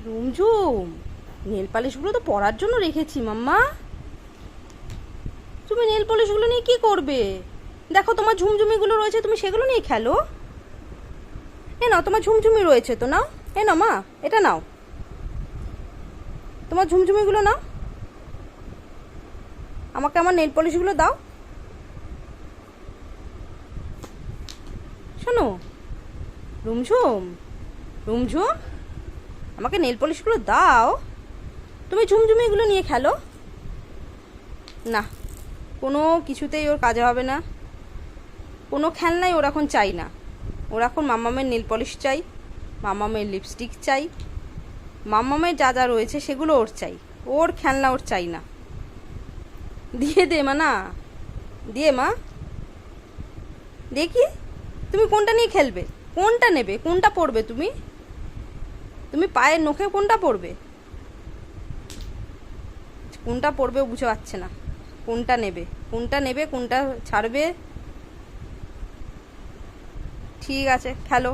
রুমঝুম, nail পালিশগুলো তো পরার জন্য রেখেছি মাম্মা। তুমি নেল পালিশগুলো নিয়ে কি করবে? দেখো তোমার ঝুমঝুমিগুলো রয়েছে, তুমি সেগুলো নিয়ে খেলো। এ নাও, তোমার ঝুমঝুমি রয়েছে তো, নাও। এ নাও মা, এটা নাও, তোমার ঝুমঝুমিগুলো নাও। আমাকে আমার নেল পলিশগুলো দাও। শোনো রুমঝুম, রুমঝুম, আমাকে নেল পলিশগুলো দাও। তুমি ঝুমঝুমিগুলো নিয়ে খেলো। না, কোনো কিছুতেই ওর কাজে হবে না। কোনো খেলনাই ওর এখন চাই না। ওর এখন মাম্মামের নেল পলিশ চাই, মাম্মামের লিপস্টিক চাই, মাম্মামের যা যা রয়েছে সেগুলো ওর চাই। ওর খেলনা ওর চাই না। দিয়ে দে মা, না দিয়ে মা। দেখি তুমি কোনটা নিয়ে খেলবে, কোনটা নেবে, কোনটা পরবে তুমি? তুমি পায়ের নখে কোনটা পরবে? কোনটা পরবে বুঝতে পারছে না। কোনটা নেবে, কোনটা নেবে, কোনটা ছাড়বে? ঠিক আছে, খেলো।